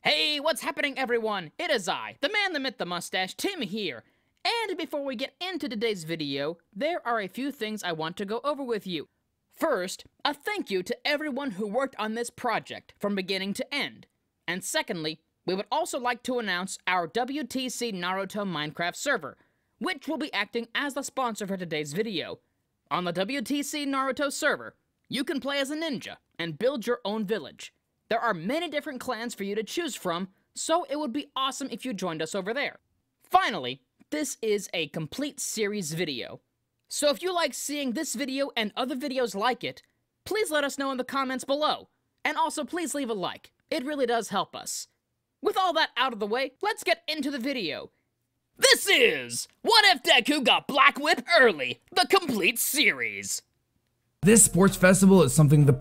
Hey, what's happening, everyone? It is I, the man, the myth, the mustache, Tim here. And before we get into today's video, there are a few things I want to go over with you. First, a thank you to everyone who worked on this project from beginning to end. And secondly, we would also like to announce our WTC Naruto Minecraft server, which will be acting as the sponsor for today's video. On the WTC Naruto server, you can play as a ninja and build your own village. There are many different clans for you to choose from, so it would be awesome if you joined us over there. Finally, this is a complete series video. So if you like seeing this video and other videos like it, please let us know in the comments below. And also please leave a like. It really does help us. With all that out of the way, let's get into the video. This is What If Deku Got Black Whip Early, the complete series. This sports festival is something the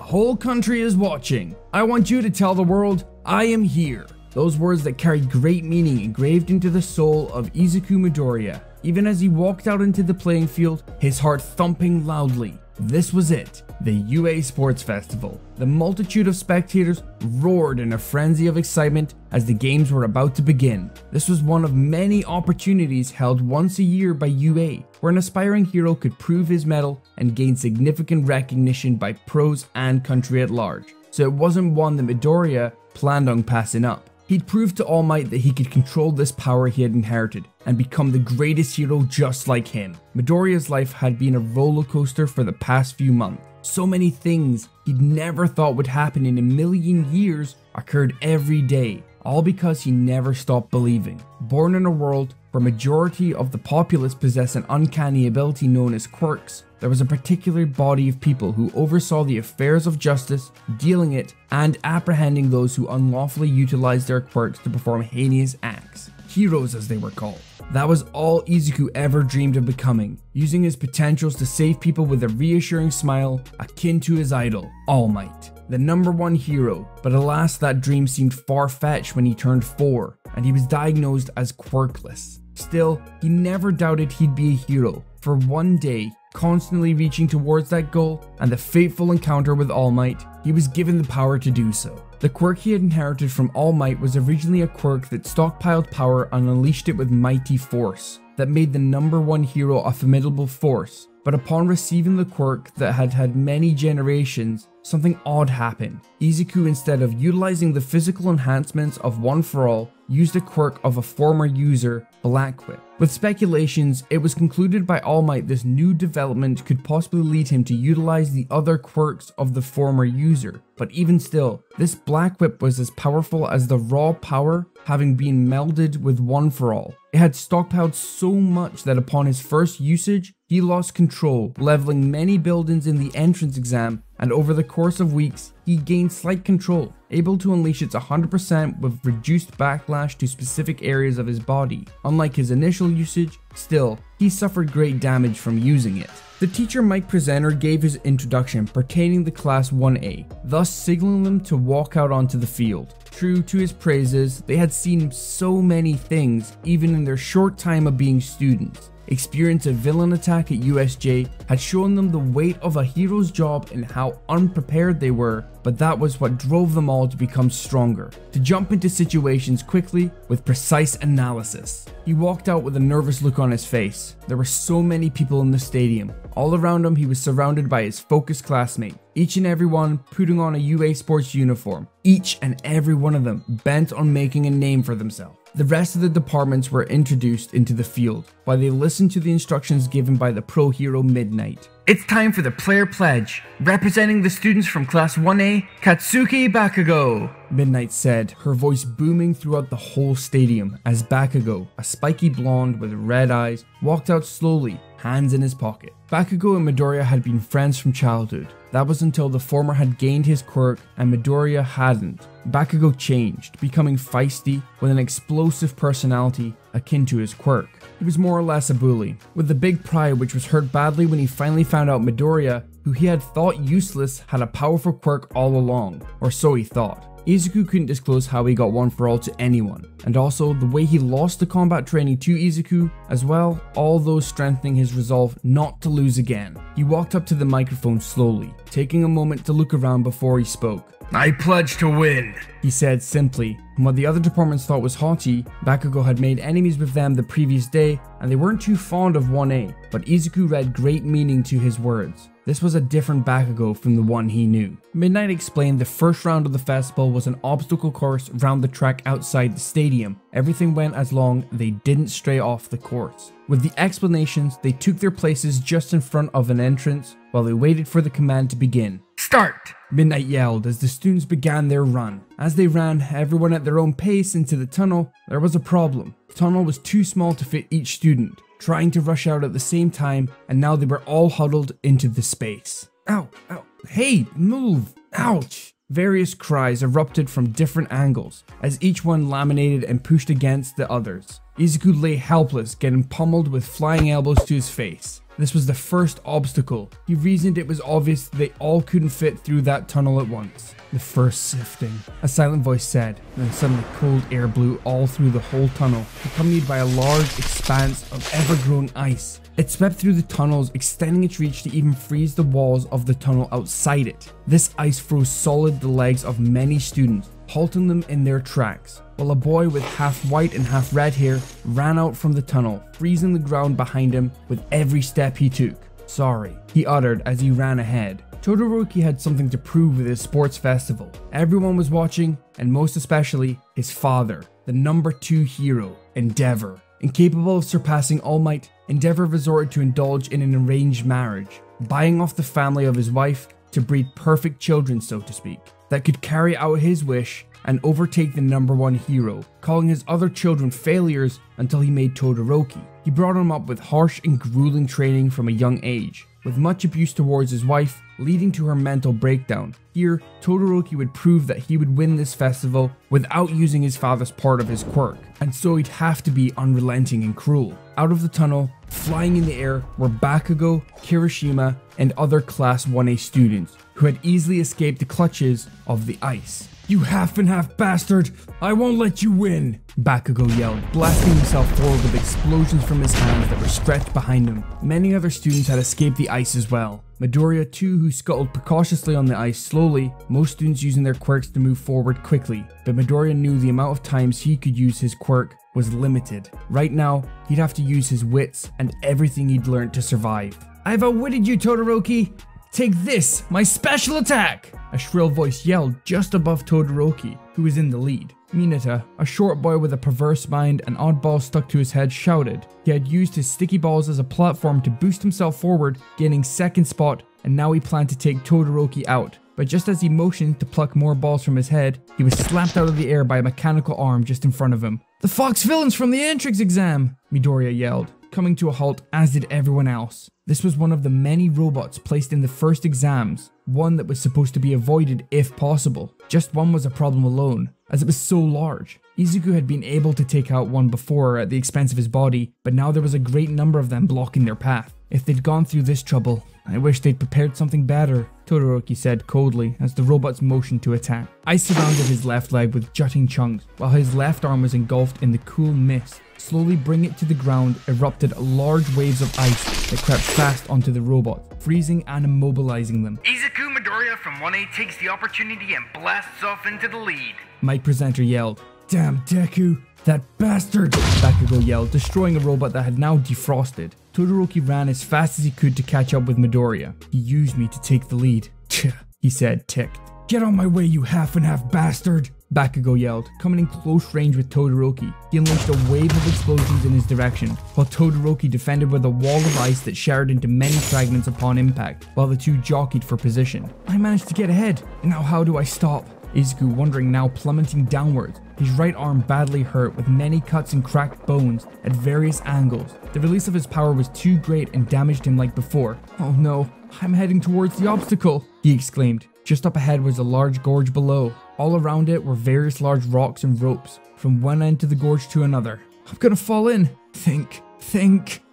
whole country is watching. I want you to tell the world, I am here. Those words that carried great meaning engraved into the soul of Izuku Midoriya. Even as he walked out into the playing field, his heart thumping loudly. This was it, the UA Sports Festival. The multitude of spectators roared in a frenzy of excitement as the games were about to begin. This was one of many opportunities held once a year by UA, where an aspiring hero could prove his mettle and gain significant recognition by pros and country at large. So it wasn't one that Midoriya planned on passing up. He'd proved to All Might that he could control this power he had inherited and become the greatest hero just like him. Midoriya's life had been a roller coaster for the past few months. So many things he'd never thought would happen in a million years occurred every day, all because he never stopped believing. Born in a world where majority of the populace possess an uncanny ability known as quirks, there was a particular body of people who oversaw the affairs of justice, dealing it, and apprehending those who unlawfully utilized their quirks to perform heinous acts. Heroes, as they were called. That was all Izuku ever dreamed of becoming, using his potentials to save people with a reassuring smile akin to his idol, All Might, the #1 hero. But alas, that dream seemed far-fetched when he turned 4, and he was diagnosed as quirkless. Still, he never doubted he'd be a hero, for one day, constantly reaching towards that goal, and the fateful encounter with All Might, he was given the power to do so. The quirk he had inherited from All Might was originally a quirk that stockpiled power and unleashed it with mighty force, that made the #1 hero a formidable force. But upon receiving the quirk that had had many generations, something odd happened. Izuku, instead of utilizing the physical enhancements of One For All, used a quirk of a former user, Black Whip. With speculations, it was concluded by All Might this new development could possibly lead him to utilize the other quirks of the former user. But even still, this Black Whip was as powerful as the raw power having been melded with One For All. It had stockpiled so much that upon his first usage, he lost control, leveling many buildings in the entrance exam, and over the course of weeks, he gained slight control, able to unleash its 100% with reduced backlash to specific areas of his body. Unlike his initial usage, still, he suffered great damage from using it. The teacher Mike Presenter gave his introduction pertaining to Class 1A, thus signaling them to walk out onto the field. True to his praises, they had seen so many things even in their short time of being students. Experience a villain attack at USJ had shown them the weight of a hero's job and how unprepared they were, but that was what drove them all to become stronger, to jump into situations quickly with precise analysis. He walked out with a nervous look on his face. There were so many people in the stadium. All around him, he was surrounded by his focused classmates, each and every one putting on a UA sports uniform, each and every one of them bent on making a name for themselves. The rest of the departments were introduced into the field while they listened to the instructions given by the pro hero Midnight. It's time for the player pledge. Representing the students from Class 1A, Katsuki Bakugo, Midnight said, her voice booming throughout the whole stadium as Bakugo, a spiky blonde with red eyes, walked out slowly, hands in his pocket. Bakugo and Midoriya had been friends from childhood. That was until the former had gained his quirk and Midoriya hadn't. Bakugo changed, becoming feisty with an explosive personality akin to his quirk. He was more or less a bully, with the big pride which was hurt badly when he finally found out Midoriya, who he had thought useless, had a powerful quirk all along, or so he thought. Izuku couldn't disclose how he got One For All to anyone, and also the way he lost the combat training to Izuku as well, all those strengthening his resolve not to lose again. He walked up to the microphone slowly, taking a moment to look around before he spoke. I pledge to win, he said simply. And what the other departments thought was haughty, Bakugo had made enemies with them the previous day, and they weren't too fond of 1A, but Izuku read great meaning to his words. This was a different Bakugo from the one he knew. Midnight explained the first round of the festival was an obstacle course around the track outside the stadium. Everything went as long they didn't stray off the course. With the explanations, they took their places just in front of an entrance while they waited for the command to begin. Start! Midnight yelled as the students began their run. As they ran, everyone at their own pace into the tunnel, there was a problem. The tunnel was too small to fit each student, trying to rush out at the same time, and now they were all huddled into the space. Ow, ow, hey, move, ouch! Various cries erupted from different angles, as each one laminated and pushed against the others. Izuku lay helpless, getting pummeled with flying elbows to his face. This was the first obstacle. He reasoned it was obvious they all couldn't fit through that tunnel at once. The first sifting, a silent voice said, and then suddenly cold air blew all through the whole tunnel, accompanied by a large expanse of ever-growing ice. It swept through the tunnels, extending its reach to even freeze the walls of the tunnel outside it. This ice froze solid the legs of many students, halting them in their tracks, while a boy with half white and half red hair ran out from the tunnel, freezing the ground behind him with every step he took. Sorry, he uttered as he ran ahead. Todoroki had something to prove with his sports festival. Everyone was watching, and most especially his father, the number 2 hero, Endeavor. Incapable of surpassing All Might, Endeavor resorted to indulge in an arranged marriage, buying off the family of his wife to breed perfect children, so to speak, that could carry out his wish and overtake the number 1 hero, calling his other children failures until he made Todoroki. He brought him up with harsh and grueling training from a young age, with much abuse towards his wife, leading to her mental breakdown. Here, Todoroki would prove that he would win this festival without using his father's part of his quirk, and so he'd have to be unrelenting and cruel. Out of the tunnel, flying in the air, were Bakugo, Kirishima, and other Class 1A students, who had easily escaped the clutches of the ice. You half-and-half bastard! I won't let you win! Bakugo yelled, blasting himself forward with explosions from his hands that were stretched behind him. Many other students had escaped the ice as well. Midoriya too, who scuttled precautiously on the ice slowly, most students using their quirks to move forward quickly. But Midoriya knew the amount of times he could use his quirk was limited. Right now, he'd have to use his wits and everything he'd learned to survive. I've outwitted you, Todoroki! Take this, my special attack! A shrill voice yelled just above Todoroki, who was in the lead. Mineta, a short boy with a perverse mind and oddballs stuck to his head, shouted. He had used his sticky balls as a platform to boost himself forward, gaining second spot, and now he planned to take Todoroki out. But just as he motioned to pluck more balls from his head, he was slapped out of the air by a mechanical arm just in front of him. The Fox villains from the entrance exam! Midoriya yelled, coming to a halt, as did everyone else. This was one of the many robots placed in the first exams, one that was supposed to be avoided if possible. Just one was a problem alone, as it was so large. Izuku had been able to take out one before at the expense of his body, but now there was a great number of them blocking their path. If they'd gone through this trouble, I wish they'd prepared something better, Todoroki said coldly as the robots motioned to attack. Ice surrounded his left leg with jutting chunks, while his left arm was engulfed in the cool mist. Slowly bringing it to the ground, erupted large waves of ice that crept fast onto the robots, freezing and immobilizing them. Izuku Midoriya from 1A takes the opportunity and blasts off into the lead. Mike Presenter yelled. Damn Deku, that bastard! Bakugo yelled, destroying a robot that had now defrosted. Todoroki ran as fast as he could to catch up with Midoriya. He used me to take the lead. Tch, he said, ticked. Get on my way, you half-and-half bastard! Bakugo yelled, coming in close range with Todoroki. He unleashed a wave of explosions in his direction, while Todoroki defended with a wall of ice that shattered into many fragments upon impact, while the two jockeyed for position. I managed to get ahead. Now how do I stop? Izuku wondering, now plummeting downwards, his right arm badly hurt with many cuts and cracked bones at various angles. The release of his power was too great and damaged him like before. Oh no, I'm heading towards the obstacle, he exclaimed. Just up ahead was a large gorge below. All around it were various large rocks and ropes, from one end to the gorge to another. I'm gonna fall in. Think,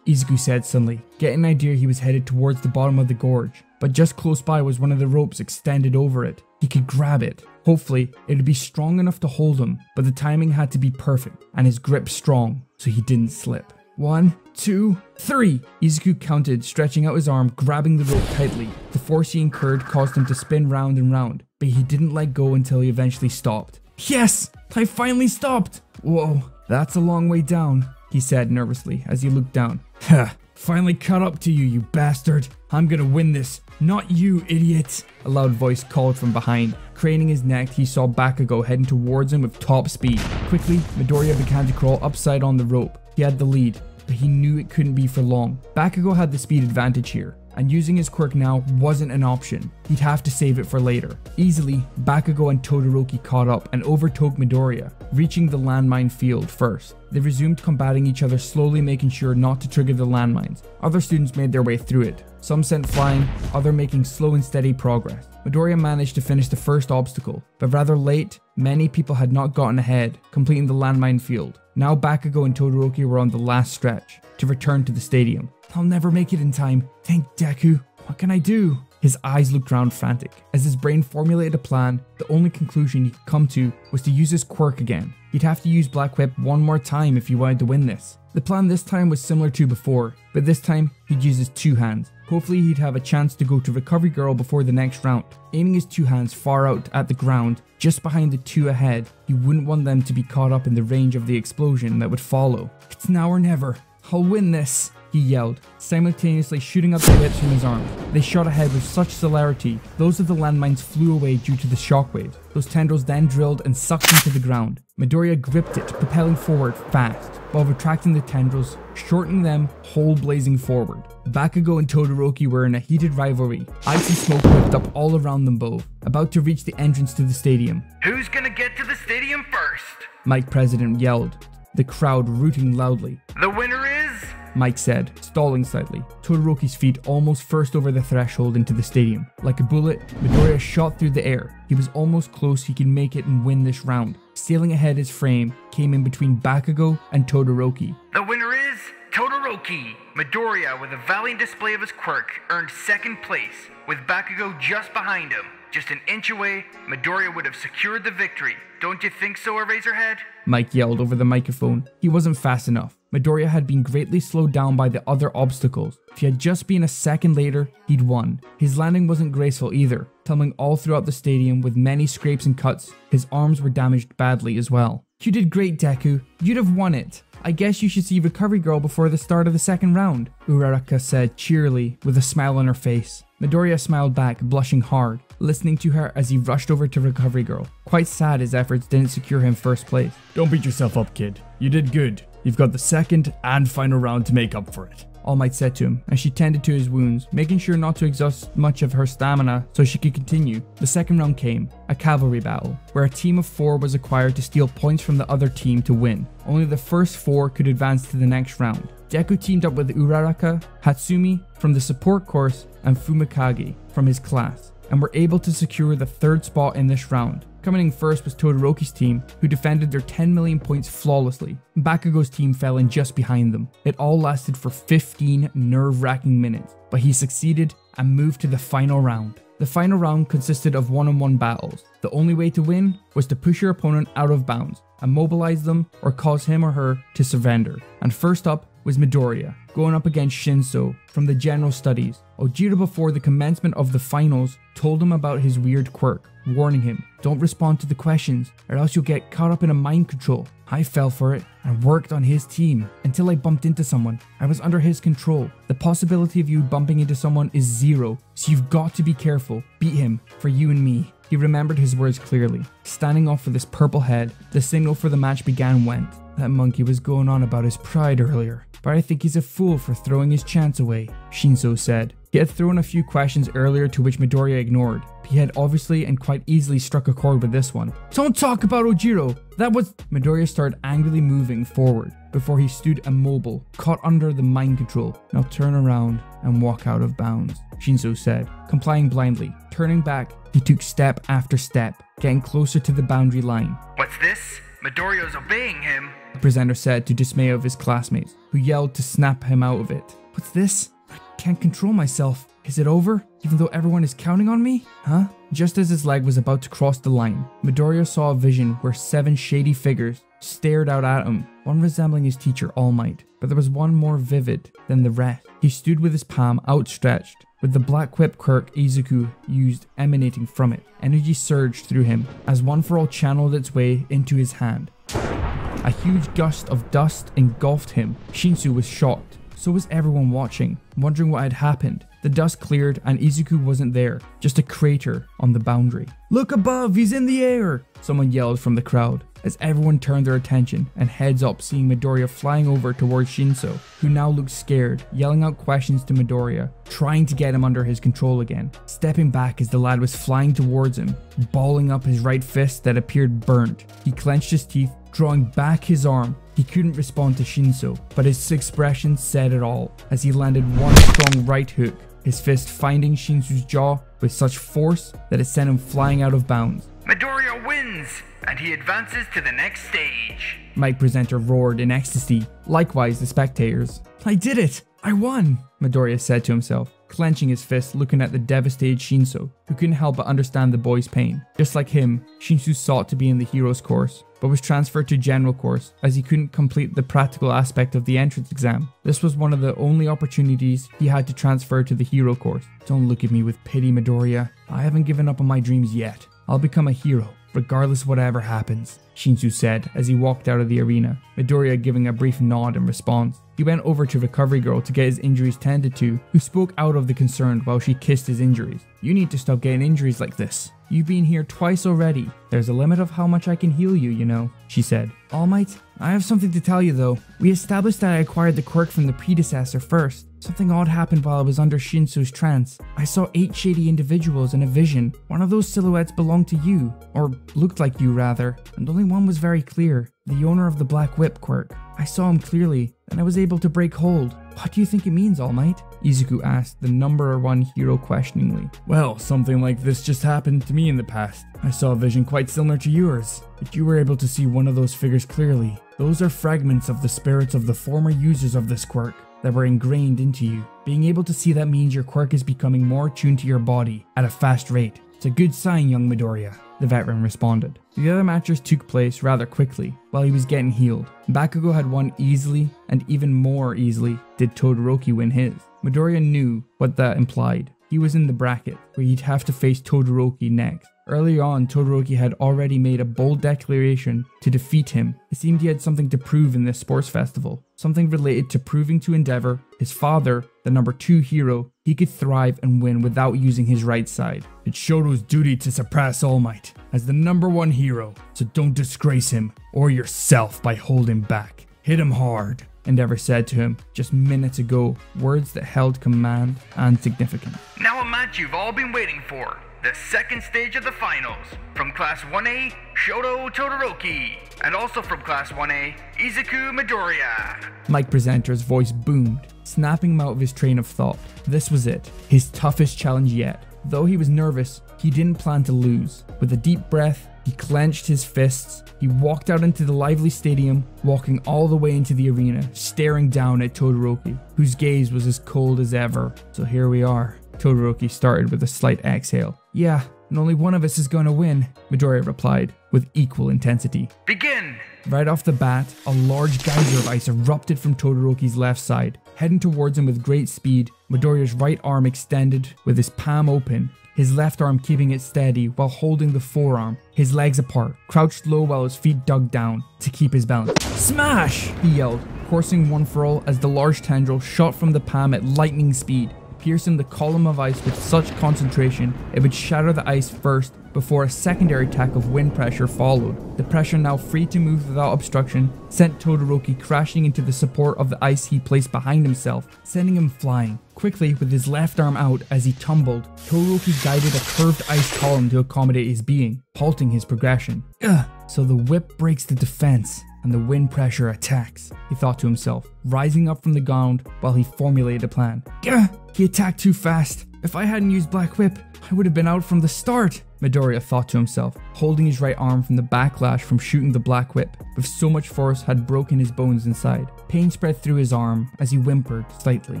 Izuku said suddenly, getting an idea he was headed towards the bottom of the gorge. But just close by was one of the ropes extended over it. He could grab it. Hopefully, it would be strong enough to hold him, but the timing had to be perfect, and his grip strong, so he didn't slip. 1, 2, 3. Izuku counted, stretching out his arm, grabbing the rope tightly. The force he incurred caused him to spin round and round, but he didn't let go until he eventually stopped. Yes! I finally stopped! Whoa, that's a long way down, he said nervously as he looked down. Ha! Finally caught up to you, you bastard! I'm gonna win this, not you, idiot! A loud voice called from behind. Craning his neck, he saw Bakugo heading towards him with top speed. Quickly, Midoriya began to crawl upside on the rope. He had the lead, but he knew it couldn't be for long. Bakugo had the speed advantage here, and using his quirk now wasn't an option. He'd have to save it for later. Easily, Bakugo and Todoroki caught up and overtook Midoriya, reaching the landmine field first. They resumed combating each other, slowly making sure not to trigger the landmines. Other students made their way through it, some sent flying, others making slow and steady progress. Midoriya managed to finish the first obstacle, but rather late, many people had not gotten ahead, completing the landmine field. Now Bakugo and Todoroki were on the last stretch, to return to the stadium. I'll never make it in time. Thank Deku. What can I do? His eyes looked round frantic. As his brain formulated a plan, the only conclusion he could come to was to use his quirk again. He'd have to use Black Whip one more time if he wanted to win this. The plan this time was similar to before, but this time he'd use his two hands. Hopefully he'd have a chance to go to Recovery Girl before the next round. Aiming his two hands far out at the ground, just behind the two ahead, he wouldn't want them to be caught up in the range of the explosion that would follow. It's now or never. I'll win this, he yelled, simultaneously shooting up the whips from his arms. They shot ahead with such celerity, those of the landmines flew away due to the shockwaves. Those tendrils then drilled and sucked into the ground. Midoriya gripped it, propelling forward fast, while retracting the tendrils, shortening them, hole blazing forward. Bakugo and Todoroki were in a heated rivalry. Ice and smoke whipped up all around them both, about to reach the entrance to the stadium. Who's gonna get to the stadium first? Mike President yelled, the crowd rooting loudly. The winner is... Mike said, stalling slightly. Todoroki's feet almost first over the threshold into the stadium. Like a bullet, Midoriya shot through the air. He was almost close he could make it and win this round. Sailing ahead his frame came in between Bakugo and Todoroki. The winner is Todoroki. Midoriya, with a valiant display of his quirk, earned second place, with Bakugo just behind him. Just an inch away, Midoriya would have secured the victory. Don't you think so, Eraserhead? Mike yelled over the microphone. He wasn't fast enough. Midoriya had been greatly slowed down by the other obstacles. If he had just been a second later, he'd won. His landing wasn't graceful either, tumbling all throughout the stadium with many scrapes and cuts. His arms were damaged badly as well. You did great, Deku. You'd have won it. I guess you should see Recovery Girl before the start of the second round, Uraraka said cheerily, with a smile on her face. Midoriya smiled back, blushing hard, listening to her as he rushed over to Recovery Girl. Quite sad his efforts didn't secure him first place. Don't beat yourself up, kid. You did good. You've got the second and final round to make up for it, All Might said to him as she tended to his wounds, making sure not to exhaust much of her stamina so she could continue. The second round came, a cavalry battle, where a team of 4 was required to steal points from the other team to win. Only the first 4 could advance to the next round. Deku teamed up with Uraraka, Hatsumi from the support course, and Fumikage from his class, and were able to secure the third spot in this round. Coming in first was Todoroki's team, who defended their 10 million points flawlessly. Bakugo's team fell in just behind them. It all lasted for 15 nerve-wracking minutes, but he succeeded and moved to the final round. The final round consisted of one-on-one battles. The only way to win was to push your opponent out of bounds, immobilize them, or cause him or her to surrender. And first up was Midoriya, going up against Shinso from the general studies. Ojiro, before the commencement of the finals, told him about his weird quirk, warning him, don't respond to the questions or else you'll get caught up in a mind control. I fell for it and worked on his team until I bumped into someone. I was under his control. The possibility of you bumping into someone is 0, so you've got to be careful. Beat him for you and me. He remembered his words clearly. Standing off for this purple head, the signal for the match began went. That monkey was going on about his pride earlier, but I think he's a fool for throwing his chance away, Shinso said. He had thrown a few questions earlier to which Midoriya ignored. He had obviously and quite easily struck a chord with this one. Don't talk about Ojiro! That was... Midoriya started angrily moving forward before he stood immobile, caught under the mind control. Now turn around and walk out of bounds, Shinso said, complying blindly. Turning back, he took step after step, getting closer to the boundary line. What's this? Midoriya's obeying him. The presenter said to dismay of his classmates, who yelled to snap him out of it. What's this? I can't control myself. Is it over? Even though everyone is counting on me? Huh? Just as his leg was about to cross the line, Midoriya saw a vision where 7 shady figures stared out at him, one resembling his teacher All Might, but there was one more vivid than the rest. He stood with his palm outstretched, with the black whip quirk izuku used emanating from it. Energy surged through him as One For All channeled its way into his hand. A huge gust of dust engulfed him. Shinsu was shocked. So was everyone watching, wondering what had happened. The dust cleared and Izuku wasn't there, just a crater on the boundary. "Look above, he's in the air!" someone yelled from the crowd, as everyone turned their attention and heads up, seeing Midoriya flying over towards Shinso, who now looked scared, yelling out questions to Midoriya, trying to get him under his control again. Stepping back as the lad was flying towards him, balling up his right fist that appeared burnt. He clenched his teeth, drawing back his arm. He couldn't respond to Shinso, but his expression said it all, as he landed one strong right hook, his fist finding Shinsu's jaw with such force that it sent him flying out of bounds. Midoriya wins, and he advances to the next stage. Mike Presenter roared in ecstasy, likewise the spectators. "I did it! I won!" Midoriya said to himself, clenching his fist, looking at the devastated Shinso, who couldn't help but understand the boy's pain. Just like him, Shinsu sought to be in the hero's course, but was transferred to general course as he couldn't complete the practical aspect of the entrance exam. This was one of the only opportunities he had to transfer to the hero course. "Don't look at me with pity, Midoriya. I haven't given up on my dreams yet. I'll become a hero, regardless of whatever happens," Shinsu said as he walked out of the arena, Midoriya giving a brief nod in response. He went over to Recovery Girl to get his injuries tended to, who spoke out of the concern while she kissed his injuries. "You need to stop getting injuries like this. You've been here twice already. There's a limit of how much I can heal you, you know," she said. "All Might, I have something to tell you though. We established that I acquired the quirk from the predecessor first. Something odd happened while I was under Shinsu's trance. I saw 8 shady individuals in a vision. One of those silhouettes belonged to you, or looked like you rather, and only one was very clear. The owner of the black whip quirk. I saw him clearly, and I was able to break hold. What do you think it means, All Might?" Izuku asked the number 1 hero questioningly. "Well, something like this just happened to me in the past. I saw a vision quite similar to yours, but you were able to see one of those figures clearly. Those are fragments of the spirits of the former users of this quirk that were ingrained into you. Being able to see that means your quirk is becoming more attuned to your body at a fast rate. It's a good sign, young Midoriya," the veteran responded. The other matches took place rather quickly while he was getting healed. Bakugo had won easily, and even more easily did Todoroki win his. Midoriya knew what that implied. He was in the bracket where he'd have to face Todoroki next. Early on, Todoroki had already made a bold declaration to defeat him. It seemed he had something to prove in this sports festival. Something related to proving to Endeavor, his father, the number 2 hero, he could thrive and win without using his right side. "It's Shoto's duty to suppress All Might as the number 1 hero, so don't disgrace him or yourself by holding back. Hit him hard," Endeavor said to him just minutes ago, words that held command and significance. Now a match you've all been waiting for. The second stage of the finals. From Class 1A, Shoto Todoroki. And also from Class 1A, Izuku Midoriya. Mike Presenter's voice boomed, snapping him out of his train of thought. This was it, his toughest challenge yet. Though he was nervous, he didn't plan to lose. With a deep breath, he clenched his fists. He walked out into the lively stadium, walking all the way into the arena, staring down at Todoroki, whose gaze was as cold as ever. "So here we are." Todoroki started with a slight exhale. "Yeah, and only one of us is going to win," Midoriya replied, with equal intensity. "Begin!" Right off the bat, a large geyser of ice erupted from Todoroki's left side. Heading towards him with great speed, Midoriya's right arm extended with his palm open, his left arm keeping it steady while holding the forearm, his legs apart, crouched low while his feet dug down to keep his balance. "Smash!" he yelled, coursing One For All as the large tendril shot from the palm at lightning speed, piercing the column of ice with such concentration it would shatter the ice first before a secondary attack of wind pressure followed. The pressure, now free to move without obstruction, sent Todoroki crashing into the support of the ice he placed behind himself, sending him flying. Quickly, with his left arm out as he tumbled, Todoroki guided a curved ice column to accommodate his being, halting his progression. "Ugh, so the whip breaks the defense and the wind pressure attacks," he thought to himself, rising up from the ground while he formulated a plan. "Gah! He attacked too fast. If I hadn't used Black Whip, I would have been out from the start," Midoriya thought to himself, holding his right arm from the backlash from shooting the Black Whip, with so much force had broken his bones inside. Pain spread through his arm as he whimpered slightly.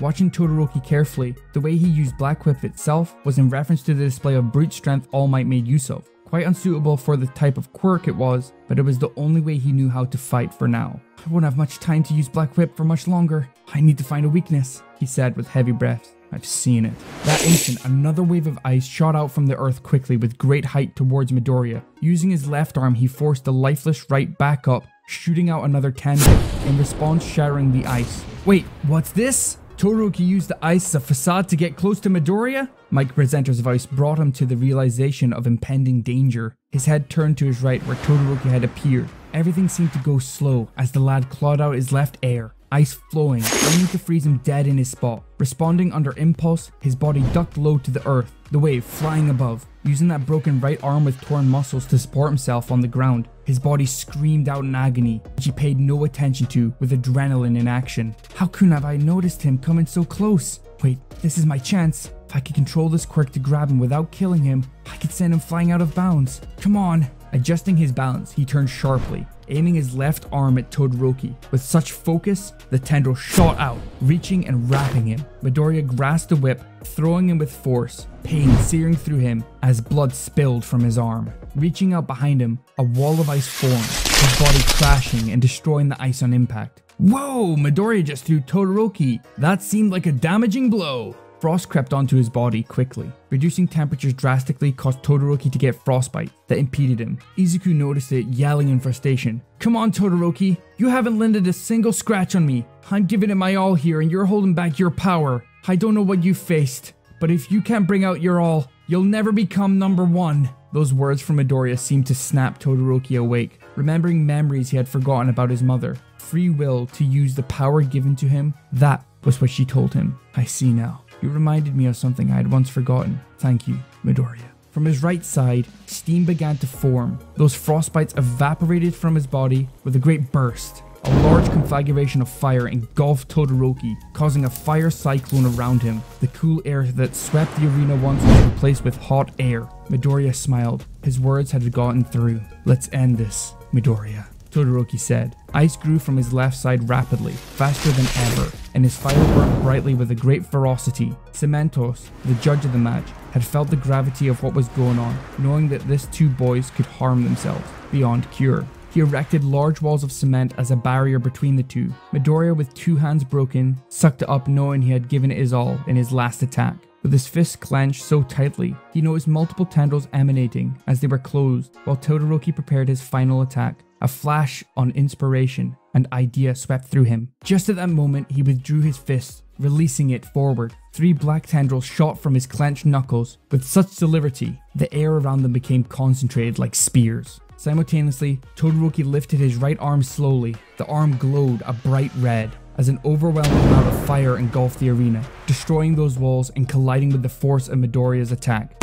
Watching Todoroki carefully, the way he used Black Whip itself was in reference to the display of brute strength All Might made use of. Quite unsuitable for the type of quirk it was, but it was the only way he knew how to fight for now. I won't have much time to use Black Whip for much longer. I need to find a weakness, he said with heavy breaths. I've seen it. That instant, another wave of ice shot out from the earth quickly with great height towards Midoriya. Using his left arm, he forced the lifeless right back up, shooting out another tendril, in response shattering the ice. Wait, what's this? Todoroki used the ice as a facade to get close to Midoriya? Mike Presenter's voice brought him to the realization of impending danger. His head turned to his right where Todoroki had appeared. Everything seemed to go slow as the lad clawed out his left air, ice flowing, aiming to freeze him dead in his spot. Responding under impulse, his body ducked low to the earth, the wave flying above. Using that broken right arm with torn muscles to support himself on the ground, his body screamed out in agony, which he paid no attention to with adrenaline in action. How couldn't I noticed him coming so close? Wait, this is my chance. If I could control this quirk to grab him without killing him, I could send him flying out of bounds. Come on. Adjusting his balance, he turned sharply, aiming his left arm at Todoroki. With such focus, the tendril shot out, reaching and wrapping him. Midoriya grasped the whip, throwing him with force, pain searing through him as blood spilled from his arm. Reaching out behind him, a wall of ice formed, his body crashing and destroying the ice on impact. Whoa, Midoriya just threw Todoroki. That seemed like a damaging blow. Frost crept onto his body quickly. Reducing temperatures drastically caused Todoroki to get frostbite that impeded him. Izuku noticed it, yelling in frustration. Come on, Todoroki. You haven't landed a single scratch on me. I'm giving it my all here and you're holding back your power. I don't know what you faced, but if you can't bring out your all, you'll never become number one. Those words from Midoriya seemed to snap Todoroki awake, remembering memories he had forgotten about his mother. Free will to use the power given to him, that was what she told him. I see now. You reminded me of something I had once forgotten. Thank you, Midoriya. From his right side, steam began to form. Those frostbites evaporated from his body with a great burst. A large conflagration of fire engulfed Todoroki, causing a fire cyclone around him. The cool air that swept the arena once was replaced with hot air. Midoriya smiled. His words had gotten through. Let's end this, Midoriya, Todoroki said. Ice grew from his left side rapidly, faster than ever, and his fire burned brightly with a great ferocity. Cementos, the judge of the match, had felt the gravity of what was going on, knowing that these two boys could harm themselves beyond cure. He erected large walls of cement as a barrier between the two. Midoriya, with two hands broken, sucked it up knowing he had given it his all in his last attack. With his fists clenched so tightly, he noticed multiple tendrils emanating as they were closed, while Todoroki prepared his final attack. A flash on inspiration and idea swept through him. Just at that moment, he withdrew his fist, releasing it forward. 3 black tendrils shot from his clenched knuckles. With such celerity, the air around them became concentrated like spears. Simultaneously, Todoroki lifted his right arm slowly. The arm glowed a bright red as an overwhelming amount of fire engulfed the arena, destroying those walls and colliding with the force of Midoriya's attack.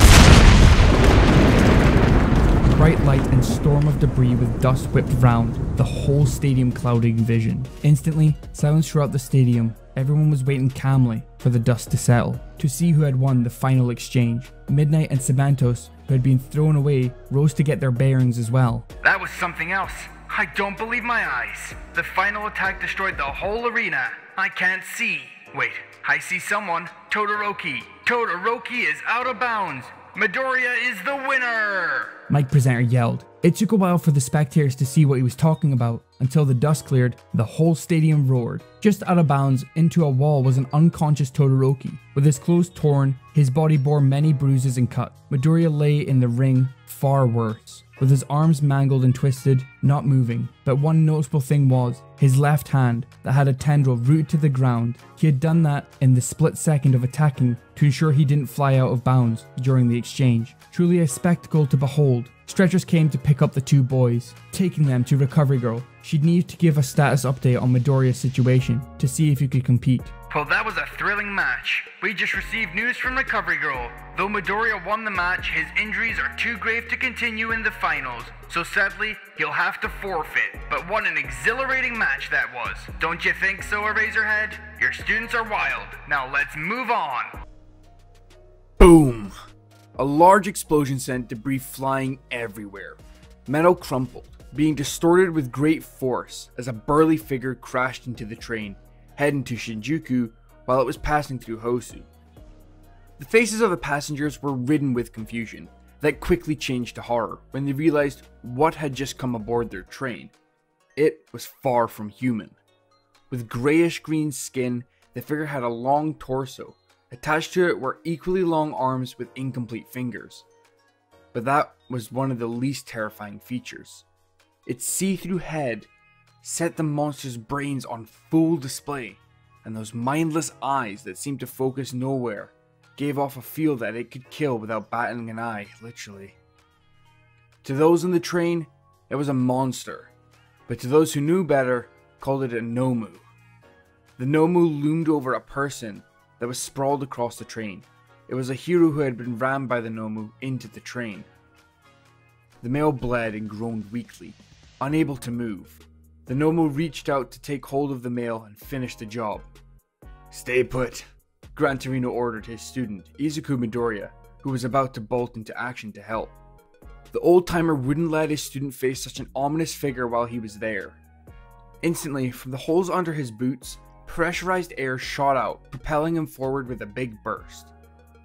Bright light and storm of debris with dust whipped round, the whole stadium clouding vision. Instantly, silence throughout the stadium. Everyone was waiting calmly for the dust to settle, to see who had won the final exchange. Midnight and Cementos, who had been thrown away, rose to get their bearings as well. That was something else. I don't believe my eyes. The final attack destroyed the whole arena. I can't see. Wait, I see someone. Todoroki. Todoroki is out of bounds. Midoriya is the winner! Mike Presenter yelled. It took a while for the spectators to see what he was talking about. Until the dust cleared, the whole stadium roared. Just out of bounds into a wall was an unconscious Todoroki. With his clothes torn, his body bore many bruises and cuts. Midoriya lay in the ring, far worse, with his arms mangled and twisted, not moving. But one noticeable thing was, his left hand, that had a tendril rooted to the ground. He had done that in the split second of attacking to ensure he didn't fly out of bounds during the exchange. Truly a spectacle to behold. Stretchers came to pick up the two boys, taking them to Recovery Girl. She'd need to give a status update on Midoriya's situation to see if he could compete. Well, that was a thrilling match. We just received news from Recovery Girl. Though Midoriya won the match, his injuries are too grave to continue in the finals. So sadly, he'll have to forfeit. But what an exhilarating match that was. Don't you think so, Eraserhead? Your students are wild. Now let's move on. Boom! A large explosion sent debris flying everywhere. Metal crumpled, being distorted with great force as a burly figure crashed into the train, heading to Shinjuku while it was passing through Hosu. The faces of the passengers were ridden with confusion, that quickly changed to horror when they realized what had just come aboard their train. It was far from human. With grayish green skin, the figure had a long torso. Attached to it were equally long arms with incomplete fingers. But that was one of the least terrifying features. Its see-through head set the monster's brains on full display, and those mindless eyes that seemed to focus nowhere gave off a feel that it could kill without batting an eye, literally. To those on the train, it was a monster, but to those who knew better, called it a Nomu. The Nomu loomed over a person that was sprawled across the train. It was a hero who had been rammed by the Nomu into the train. The male bled and groaned weakly, unable to move. The Nomu reached out to take hold of the male and finish the job. "Stay put," Gran Torino ordered his student, Izuku Midoriya, who was about to bolt into action to help. The old-timer wouldn't let his student face such an ominous figure while he was there. Instantly, from the holes under his boots, pressurized air shot out, propelling him forward with a big burst.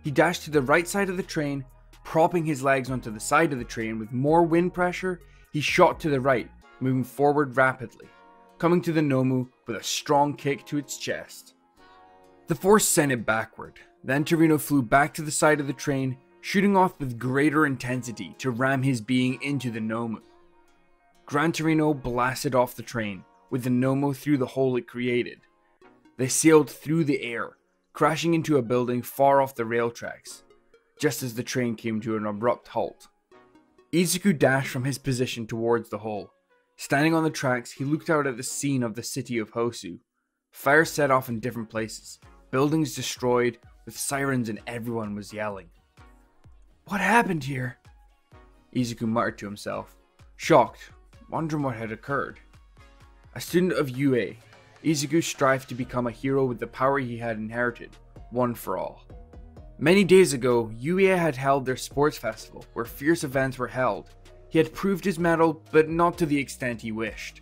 He dashed to the right side of the train, propping his legs onto the side of the train. With more wind pressure, he shot to the right, moving forward rapidly, coming to the Nomu with a strong kick to its chest. The force sent it backward. Then Torino flew back to the side of the train, shooting off with greater intensity to ram his being into the Nomu. Gran Torino blasted off the train, with the Nomu through the hole it created. They sailed through the air, crashing into a building far off the rail tracks, just as the train came to an abrupt halt. Izuku dashed from his position towards the hole. Standing on the tracks, he looked out at the scene of the city of Hosu. Fire set off in different places, buildings destroyed, with sirens, and everyone was yelling. "What happened here?" Izuku muttered to himself, shocked, wondering what had occurred. A student of UA, Izuku strived to become a hero with the power he had inherited, one for all. Many days ago, UA had held their sports festival, where fierce events were held. He had proved his mettle, but not to the extent he wished.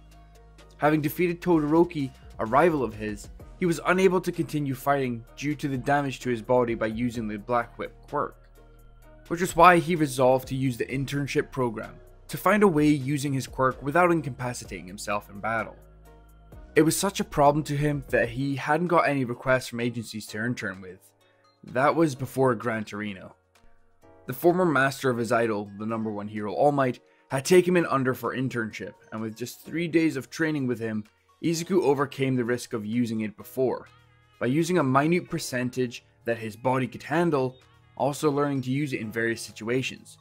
Having defeated Todoroki, a rival of his, he was unable to continue fighting due to the damage to his body by using the Black Whip quirk, which was why he resolved to use the internship program, to find a way using his quirk without incapacitating himself in battle. It was such a problem to him that he hadn't got any requests from agencies to intern with. That was before Gran Torino. The former master of his idol, the #1 hero All Might, had taken him in under for internship, and with just 3 days of training with him, Izuku overcame the risk of using it before, by using a minute percentage that his body could handle, also learning to use it in various situations.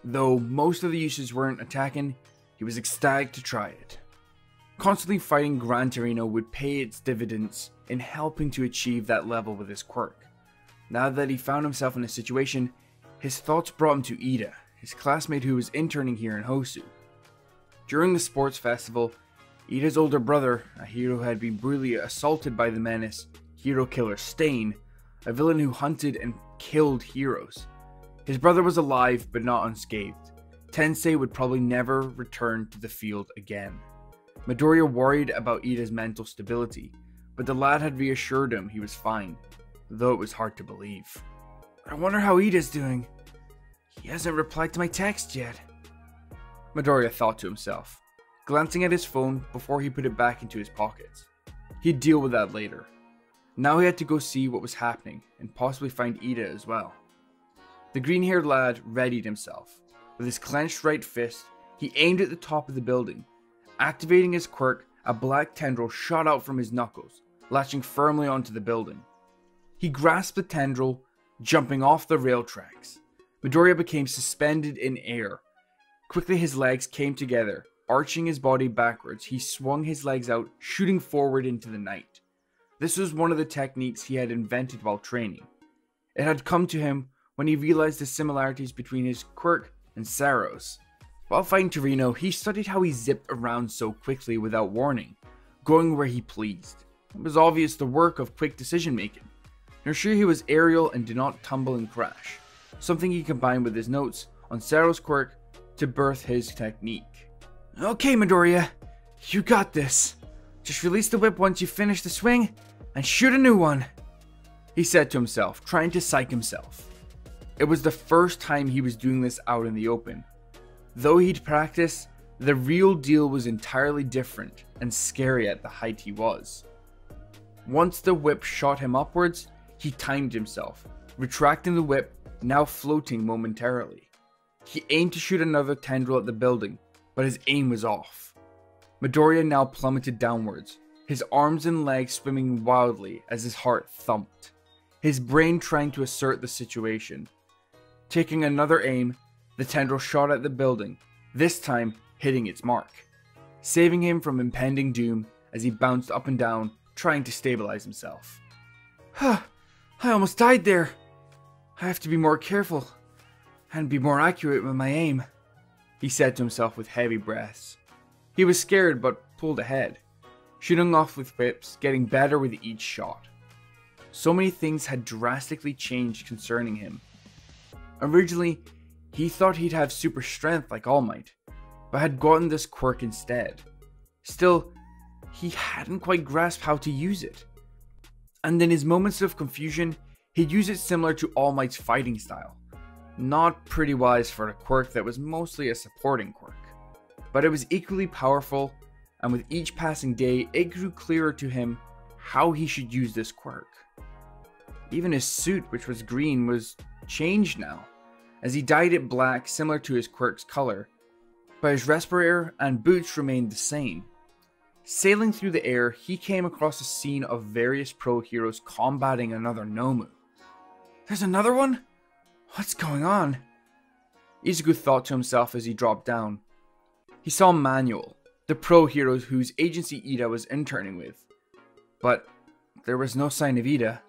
Though most of the uses weren't attacking, he was ecstatic to try it. Constantly fighting Gran Torino would pay its dividends in helping to achieve that level with his quirk. Now that he found himself in a situation, his thoughts brought him to Ida, his classmate who was interning here in Hosu. During the sports festival, Ida's older brother, a hero who had been brutally assaulted by the menace, hero killer Stain, a villain who hunted and killed heroes. His brother was alive but not unscathed. Tensei would probably never return to the field again. Midoriya worried about Ida's mental stability, but the lad had reassured him he was fine, though it was hard to believe. "I wonder how Ida's doing. He hasn't replied to my text yet," Midoriya thought to himself, glancing at his phone before he put it back into his pockets. He'd deal with that later. Now he had to go see what was happening and possibly find Ida as well. The green-haired lad readied himself. With his clenched right fist, he aimed at the top of the building. Activating his quirk, a black tendril shot out from his knuckles, latching firmly onto the building. He grasped the tendril, jumping off the rail tracks. Midoriya became suspended in air. Quickly his legs came together. Arching his body backwards, he swung his legs out, shooting forward into the night. This was one of the techniques he had invented while training. It had come to him when he realized the similarities between his quirk and Saro's. While fighting Torino, he studied how he zipped around so quickly without warning, going where he pleased. It was obvious the work of quick decision making. You're sure he was aerial and did not tumble and crash, something he combined with his notes on Saro's quirk to birth his technique. "Okay, Midoriya, you got this. Just release the whip once you finish the swing and shoot a new one," he said to himself, trying to psych himself. It was the first time he was doing this out in the open. Though he'd practiced, the real deal was entirely different and scary at the height he was. Once the whip shot him upwards, he timed himself, retracting the whip, now floating momentarily. He aimed to shoot another tendril at the building, but his aim was off. Midoriya now plummeted downwards, his arms and legs swimming wildly as his heart thumped, his brain trying to assert the situation. Taking another aim, the tendril shot at the building, this time hitting its mark, saving him from impending doom as he bounced up and down, trying to stabilize himself. I almost died there. I have to be more careful and be more accurate with my aim, he said to himself with heavy breaths. He was scared but pulled ahead, shooting off with whips, getting better with each shot. So many things had drastically changed concerning him. Originally, he thought he'd have super strength like All Might, but had gotten this quirk instead. Still, he hadn't quite grasped how to use it. And in his moments of confusion, he'd use it similar to All Might's fighting style. Not pretty wise for a quirk that was mostly a supporting quirk. But it was equally powerful, and with each passing day, it grew clearer to him how he should use this quirk. Even his suit, which was green, was changed now, as he dyed it black similar to his quirk's color, but his respirator and boots remained the same. Sailing through the air, he came across a scene of various pro heroes combating another Nomu. There's another one? What's going on? Izuku thought to himself as he dropped down. He saw Manuel, the pro hero whose agency Ida was interning with. But there was no sign of Ida.